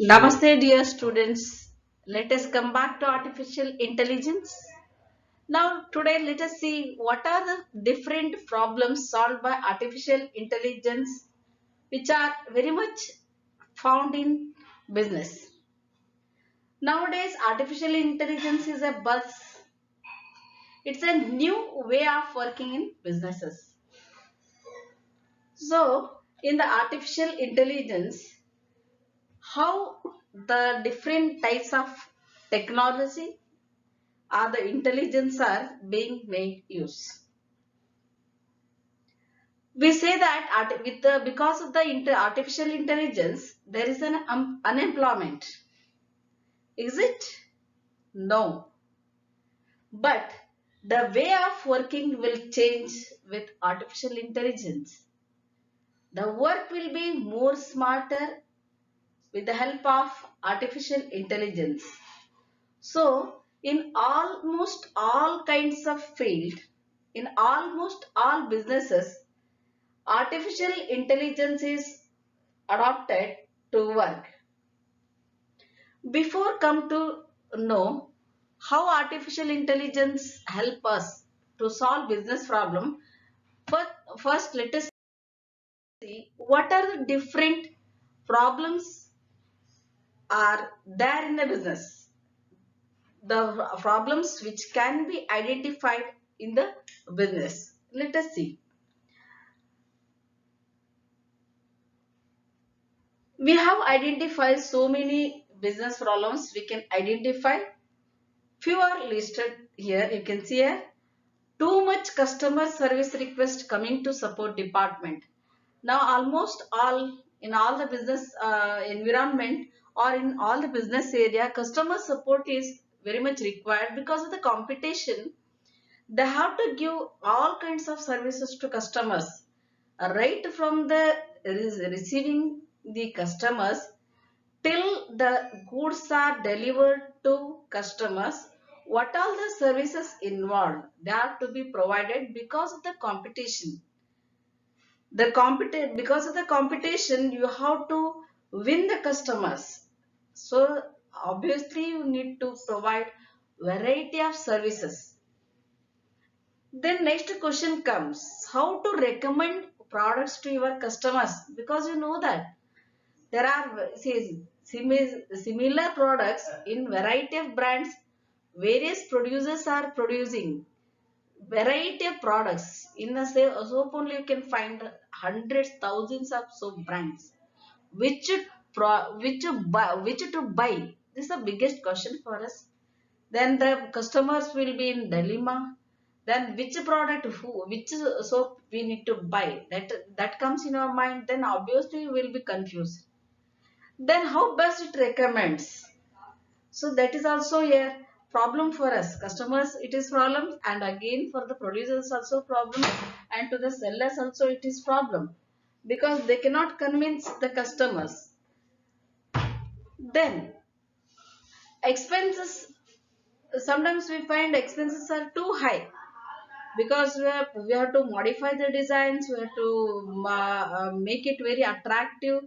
Namaste, dear students. Let us come back to artificial intelligence. Now, today, let us see what are the different problems solved by artificial intelligence, which are very much found in business. Nowadays, artificial intelligence is a buzz. It's a new way of working in businesses. So, in the artificial intelligence, how the different types of technology or the intelligence are being made use. We say that because of the artificial intelligence, there is an unemployment. Is it? No. But the way of working will change with artificial intelligence. The work will be more smarter with the help of artificial intelligence. So, in almost all kinds of field, in almost all businesses, artificial intelligence is adopted to work. Before come to know how artificial intelligence help us to solve business problem, first, first let us see what are the different problems are there in the business. The problems which can be identified in the business. Let us see. We have identified so many business problems. We can identify few are listed here. You can see here too much customer service request coming to support department. Now almost all in all the business environment or in all the business area, customer support is very much required because of the competition. They have to give all kinds of services to customers, right from the receiving the customers till the goods are delivered to customers. What all the services involved, they are to be provided because of the competition. Because of the competition, you have to win the customers. So obviously you need to provide variety of services. Then next question comes, how to recommend products to your customers, because you know that there are similar products in variety of brands. Various producers are producing variety of products. In the soap only you can find hundreds, thousands of soap brands. Which to buy? This is the biggest question for us. Then the customers will be in dilemma. Then which product, which soap we need to buy? That comes in our mind. Then obviously we will be confused. Then how best it recommends? So that is also a problem for us. Customers, it is problem, and again for the producers also problem, and to the sellers also it is problem because they cannot convince the customers. Then expenses. Sometimes we find expenses are too high because we have to modify the designs, we have to make it very attractive.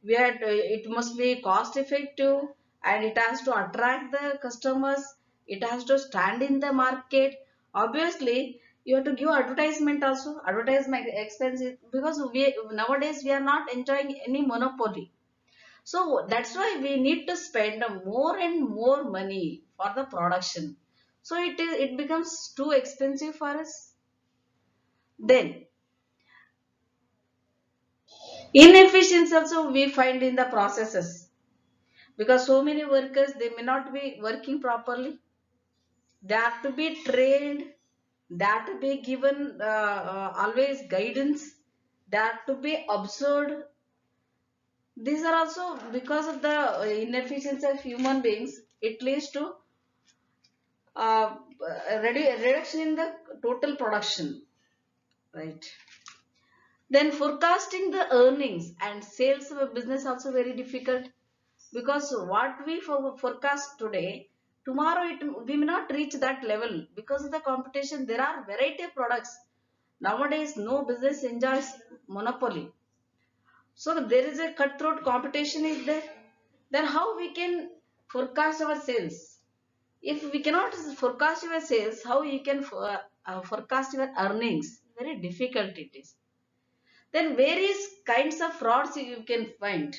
It must be cost effective, and it has to attract the customers. It has to stand in the market. Obviously you have to give advertisement also. Advertisement expenses, because we nowadays we are not enjoying any monopoly. So that's why we need to spend more and more money for the production. So it becomes too expensive for us. Then inefficiency also we find in the processes, because so many workers, they may not be working properly. They have to be trained. They have to be given always guidance. They have to be observed. These are also because of the inefficiency of human beings. It leads to uh, reduction in the total production, right? Then forecasting the earnings and sales of a business also very difficult, because what we forecast today, tomorrow we may not reach that level because of the competition. There are variety of products. Nowadays no business enjoys monopoly, so there is a cutthroat competition is there. Then how we can forecast our sales? If we cannot forecast your sales, how you can forecast your earnings? Very difficult it is. Then various kinds of frauds you can find.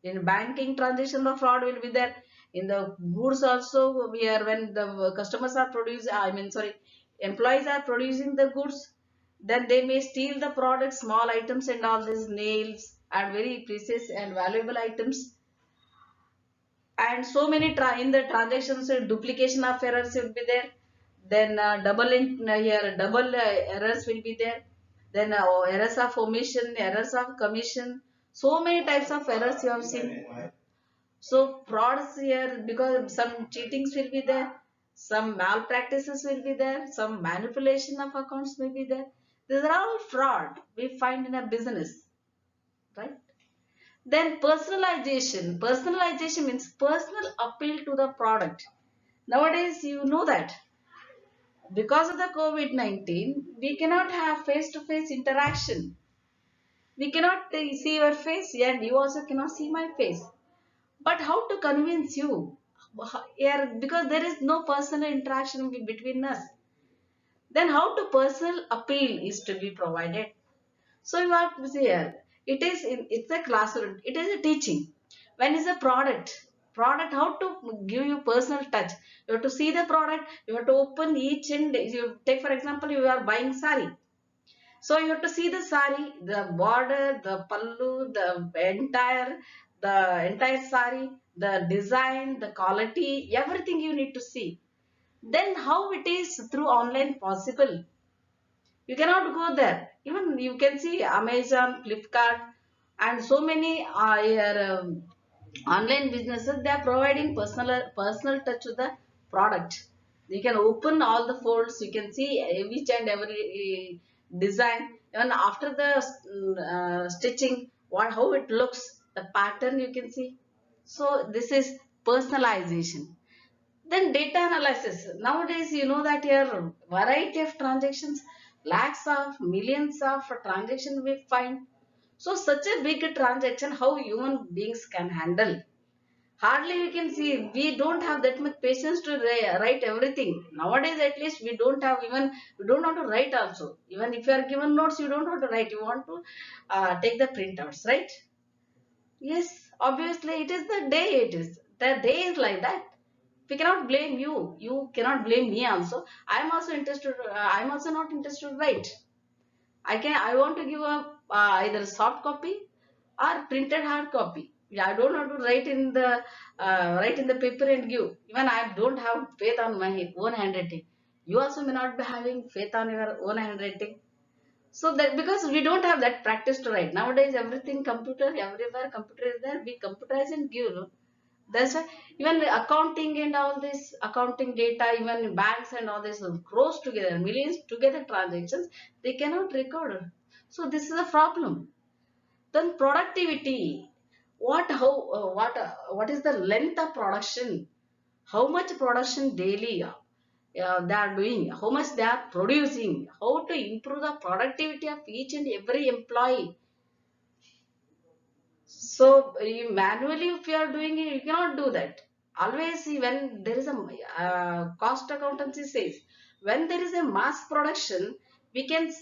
In banking transaction, the fraud will be there. In the goods also, we are when the customers are producing, I mean, sorry, employees are producing the goods, then they may steal the product, small items and all these nails and very precious and valuable items. And so many in the transactions, duplication of errors will be there. Then double errors will be there. Then errors of omission, errors of commission. So many types of errors you have seen. So frauds here because some cheatings will be there, some malpractices will be there, some manipulation of accounts may be there. These are all fraud we find in a business, right? Then personalization. Personalization means personal appeal to the product. Nowadays, you know that because of the COVID-19, we cannot have face-to-face interaction. We cannot see your face, and you also cannot see my face. But how to convince you? Yeah, because there is no personal interaction between us. Then how to personal appeal is to be provided. So you have to see here. It's a classroom. It is a teaching. When is a product how to give you personal touch. You have to see the product. You have to open each and you take for example you are buying sari. So you have to see the sari, the border, the pallu, the entire sari, the design, the quality, everything you need to see. Then how it is through online possible? You cannot go there. Even you can see Amazon, Flipkart, and so many online businesses. They are providing personal touch to the product. You can open all the folds. You can see each and every design. Even after the stitching, what how it looks, the pattern you can see. So this is personalization. Then data analysis. Nowadays, you know that here variety of transactions, lakhs of millions of transactions we find. So such a big transaction, how human beings can handle? Hardly we can see. We don't have that much patience to write everything. Nowadays, at least we don't have even we don't know to write also. Even if you are given notes, you don't know to write. You want to take the printouts, right? Yes, obviously it is the day it is. The day is like that. We cannot blame you. You cannot blame me also. I am also interested. I am also not interested to write. I want to give a either soft copy or printed hard copy. Yeah, I don't want to write in the paper and give. Even I don't have faith on my own handwriting. You also may not be having faith on your own handwriting. So that because we don't have that practice to write nowadays, everything computer everywhere computer is there. We computerize and give. No? That's why even the accounting and all this accounting data, even banks and all this grows together, millions together transactions, they cannot record. So this is a problem. Then productivity. What is the length of production? How much production daily they are doing? How much they are producing? How to improve the productivity of each and every employee? So you manually, if you are doing it, you cannot do that. Always see when there is a cost accountancy says when there is a mass production, we can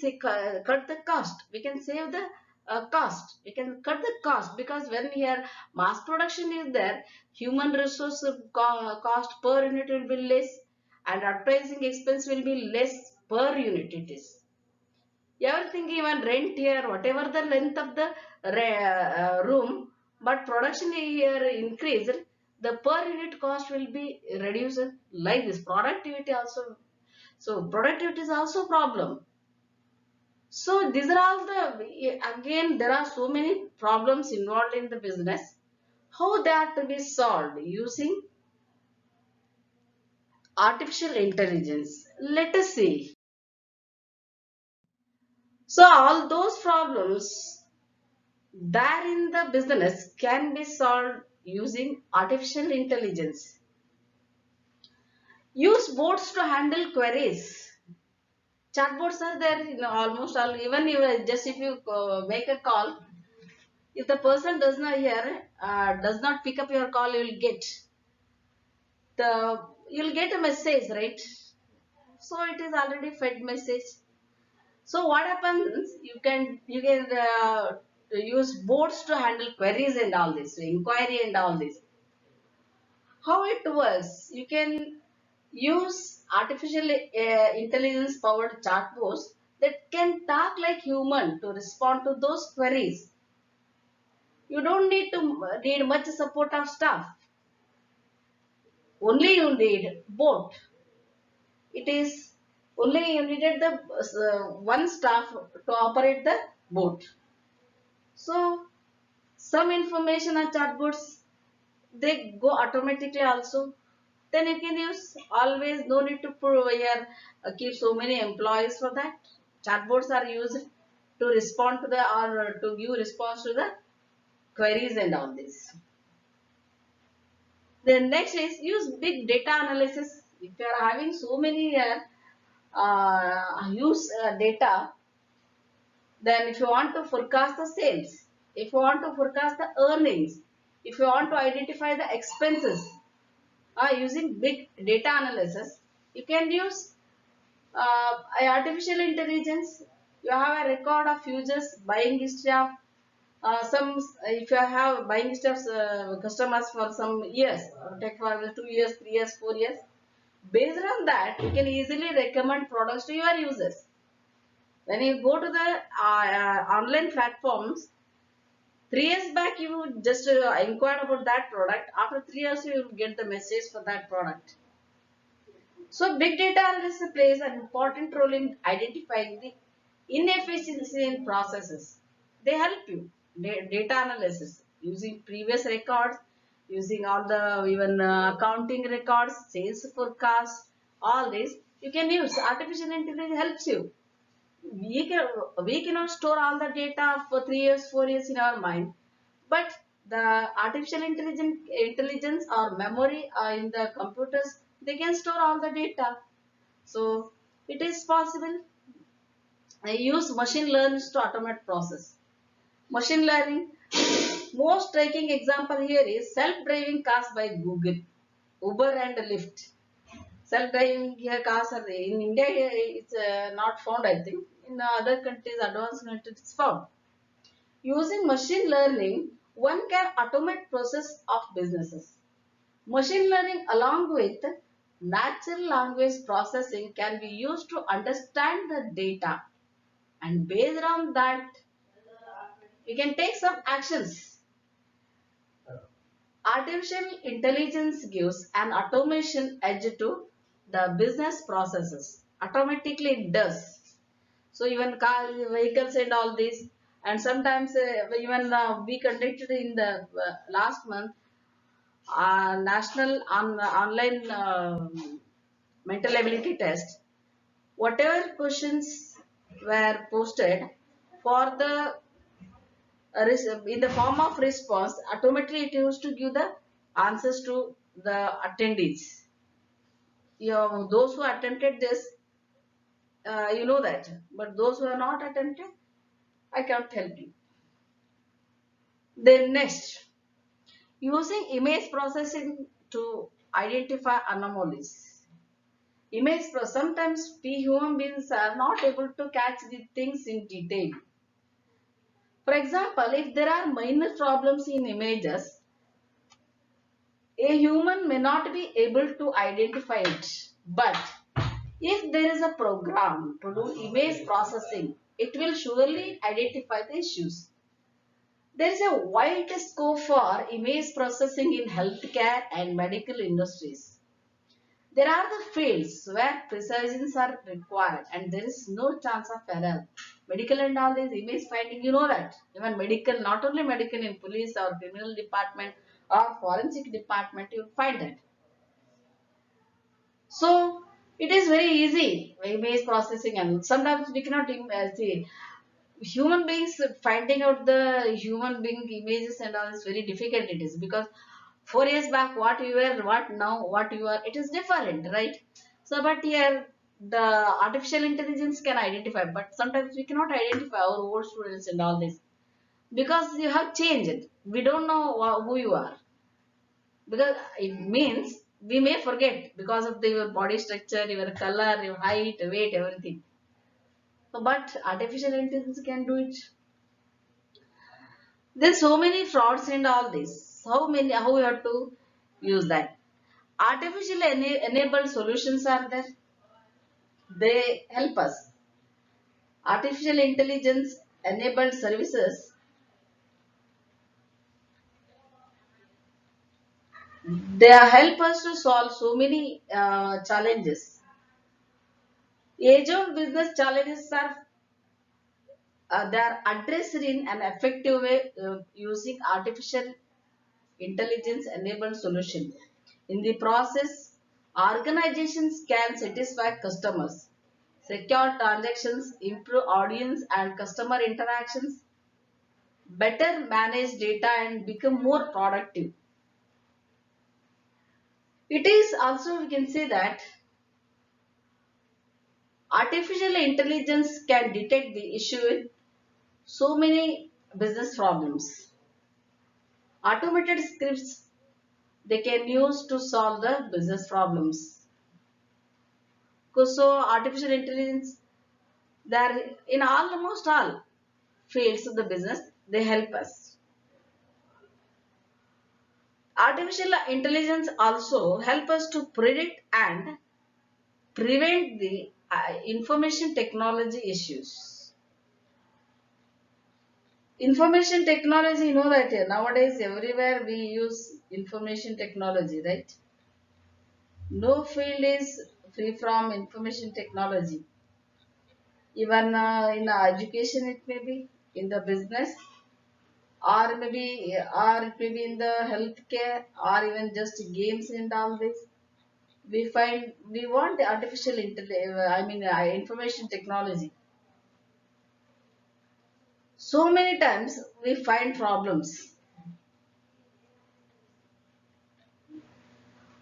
cut the cost. We can save the cost. We can cut the cost because when here mass production is there, human resource cost per unit will be less, and advertising expense will be less per unit. It is everything even rent here whatever the length of the room but production here increased the per unit cost will be reduced like this productivity also so productivity is also problem so these are all the again there are so many problems involved in the business how they are to be solved using artificial intelligence let us see so all those problems there in the business can be solved using artificial intelligence. Use bots to handle queries. Chatbots are there in almost all. Even just if you make a call, If the person does not hear, does not pick up your call, the you'll get a message, right? So it is already fed message. So what happens? You can use bots to handle queries and all this, inquiry and all this. How it works? You can use artificial intelligence powered chatbots that can talk like human to respond to those queries. You don't need much support of staff. Only you need bot. It is only you needed the one staff to operate the bot. So some information on chatbots they go automatically also. Then you can use always no need to keep so many employees for that. Chatbots are used to respond to the or to give response to the queries and all this. Then next is use big data analysis. If you are having so many use data, then if you want to forecast the sales, if you want to forecast the earnings, if you want to identify the expenses, using big data analysis, you can use artificial intelligence. You have a record of users buying history of some. If you have buying history of customers for some years, take for 2 years, 3 years, 4 years. Based on that, you can easily recommend products to your users. When you go to the online platforms, 3 years back you just inquired about that product. After 3 years, you will get the message for that product. So big data analysis plays an important role in identifying the inefficiency in processes. They help you. Data analysis using previous records, using all the even accounting records, sales forecast, all this you can use. Artificial intelligence helps you. We can we cannot store all the data for 3 years, 4 years in our mind, but the artificial intelligence or memory in the computers they can store all the data. So it is possible. I use machine learning to automate process. Machine learning. Most striking example here is self-driving cars by Google, Uber and Lyft. Self-driving cars are there. In India, it's not found, I think. In other countries, advanced countries, it's found. Using machine learning, one can automate process of businesses. Machine learning along with natural language processing can be used to understand the data, and based on that we can take some actions. Artificial intelligence gives an automation edge to the business processes. Automatically it does. So even car, vehicles and all this, and sometimes even we conducted in the last month national online mental ability test. Whatever questions were posted for the in the form of response, automatically it used to give the answers to the attendees. Those who attempted this, you know that, but those who are not attempted, I can't help you. Then next, using image processing to identify anomalies. Sometimes we human beings are not able to catch the things in detail. For example, if there are minor problems in images, a human may not be able to identify it. But if there is a program to do image processing, it will surely identify the issues. There is a wide scope for image processing in healthcare and medical industries. There are the fields where precisions are required and there is no chance of error. Medical and all these image finding, you know that. Even medical, not only medical in police or criminal department or forensic department, you find that. So it is very easy image processing, and sometimes we cannot see human beings finding out the human being images and all is very difficult. It is because 4 years back what you were, what now, what you are, it is different, right? So, but here the artificial intelligence can identify, but sometimes we cannot identify our old students and all this. because you have changed. We don't know who you are, because it means we may forget because of your body structure, your color, your height, weight, everything. But artificial intelligence can do it. There's so many frauds in all this. How we have to use that? Artificial enabled solutions are there. They help us. Artificial intelligence enabled services, they help us to solve so many challenges. Age old business challenges are they are addressed in an effective way using artificial intelligence enabled solution. In the process, organizations can satisfy customers, secure transactions, improve audience and customer interactions, better manage data and become more productive. It is also, we can say that artificial intelligence can detect the issue with so many business problems. Automated scripts they can use to solve the business problems. So artificial intelligence, they are in almost all fields of the business, they help us. Artificial intelligence also help us to predict and prevent the information technology issues. Information technology, you know that nowadays everywhere we use information technology, right? No field is free from information technology. Even in education, it may be in the business, or it may be in the healthcare, or even just games and all this. We want the artificial information technology. So many times we find problems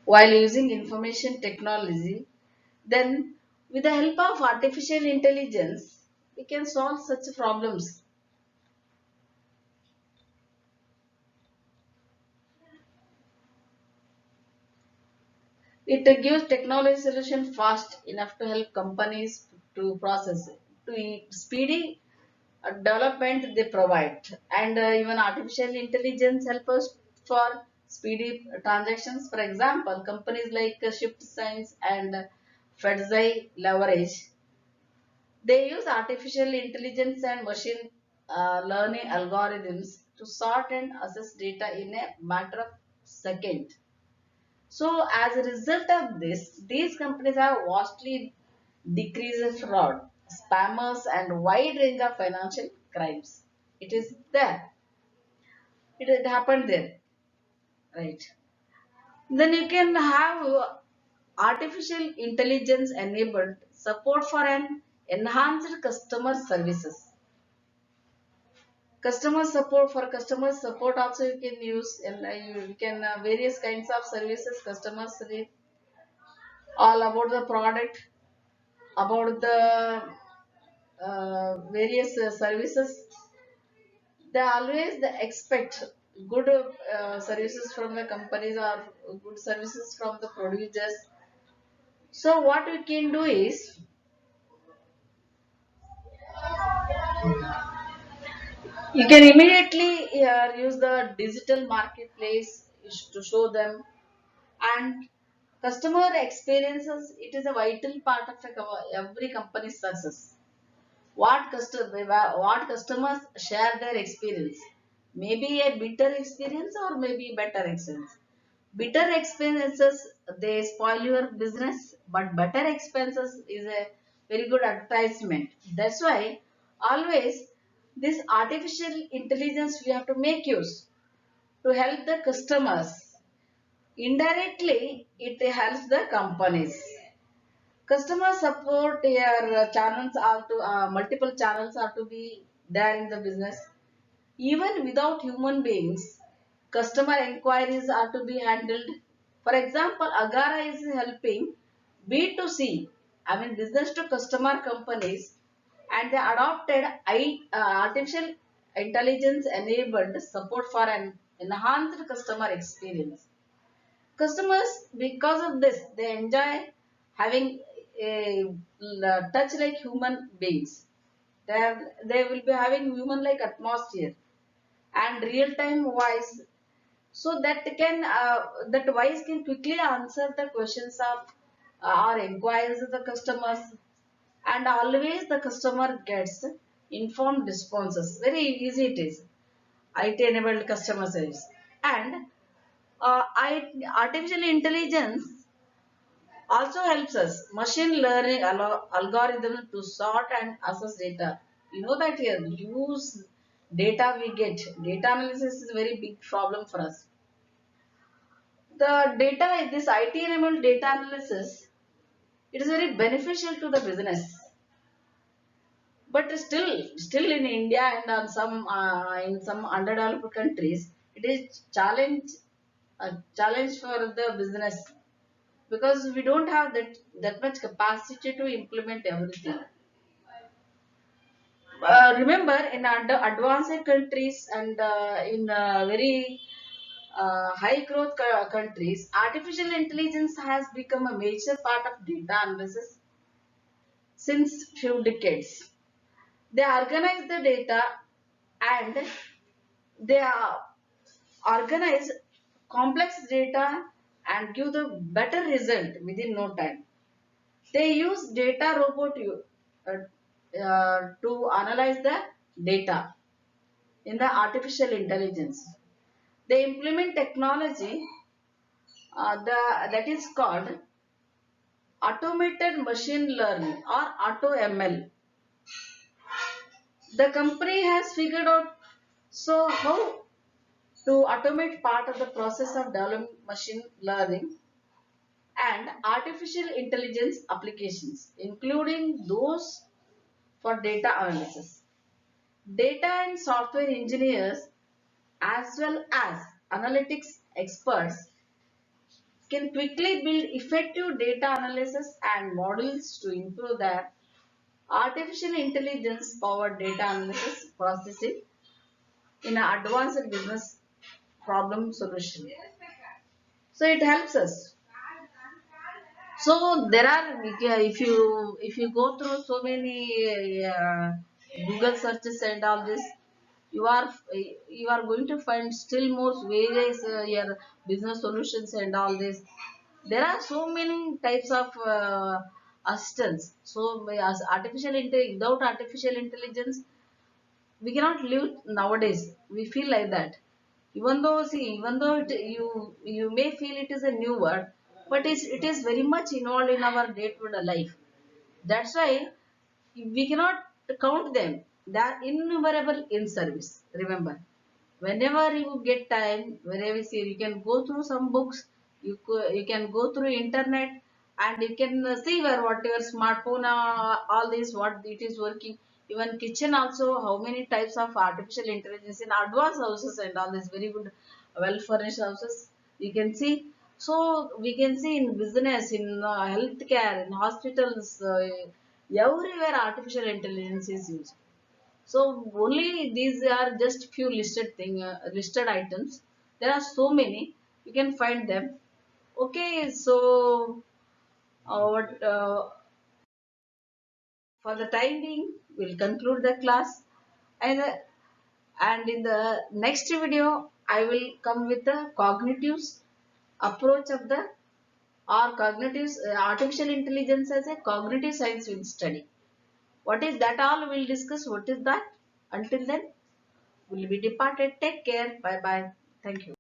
while using information technology. Then, with the help of artificial intelligence, we can solve such problems. It gives technology solution fast enough to help companies to process it. To speedy development they provide, and even artificial intelligence help us for speedy transactions. For example, companies like Shift Science and Fedzai leverage. They use artificial intelligence and machine learning algorithms to sort and assess data in a matter of seconds. So, as a result of this, these companies have vastly decreased fraud, spammers, and wide range of financial crimes. It is there. It happened there, right? Then you can have artificial intelligence enabled support for an enhanced customer services. Customer support also you can use, and you can various kinds of services customers need, all about the product, about the various services. They always they expect good services from the companies or good services from the producers. So what we can do is you can immediately use the digital marketplace to show them, and customer experiences, it is a vital part of every company's success. What customers share their experience, maybe a bitter experience or maybe better experience. Bitter experiences they spoil your business, but better experiences is a very good advertisement. That's why always this artificial intelligence we have to make use to help the customers. Indirectly it helps the companies. Customer support here channels are to multiple channels are to be there in the business. Even without human beings, customer inquiries are to be handled. For example, Agara is helping B2C, I business to customer companies, and they adopted artificial intelligence enabled support for an enhanced customer experience. Customers, because of this, they enjoy having a touch like human beings. They will be having human like atmosphere and real time voice, so that voice can quickly answer the questions of or inquiries of the customers, and always the customer gets informed responses. Very easy it is. IT enabled customer service. And artificial intelligence also helps us. Machine learning algorithm to sort and assess data. You know that here, use data we get. Data analysis is a very big problem for us. The data, this IT enabled data analysis, it is very beneficial to the business. But still in India and on some in some underdeveloped countries, it is a challenge for the business, because we don't have that much capacity to implement everything. Remember, in advanced countries and in very high growth countries, artificial intelligence has become a major part of data analysis since few decades. They organize the data, and they organize complex data and give the better result within no time. They use data robot to analyze the data in the artificial intelligence. They implement technology that is called automated machine learning or auto ML. The company has figured out so how to automate part of the process of developing machine learning and artificial intelligence applications, including those for data analysis. Data and software engineers, as well as analytics experts, can quickly build effective data analysis and models to improve their artificial intelligence powered data analysis processing in an advanced business problem solution. So it helps us. So there are, if you go through so many Google searches and all this, you are you are going to find still more various your business solutions and all this. There are so many types of assistants. So as without artificial intelligence, we cannot live nowadays. We feel like that. Even though you may feel it is a new word, but it is very much involved in our day-to-day life. That's why we cannot count them. They are innumerable in service. Remember, whenever you get time, wherever you see, you can go through some books. You can go through internet, and you can see where whatever smartphone, all this, what it is working. Even kitchen also, how many types of artificial intelligence in advanced houses and all this very good, well furnished houses. You can see. So we can see in business, in healthcare, in hospitals, everywhere artificial intelligence is used. So only these are just few listed items. There are so many. You can find them. Okay, so what for the time being, we'll conclude the class, and in the next video, I will come with the cognitive approach of the or cognitive artificial intelligence as a cognitive science will study. What is that all? We'll discuss what is that. Until then, will be departed. Take care. Bye bye. Thank you.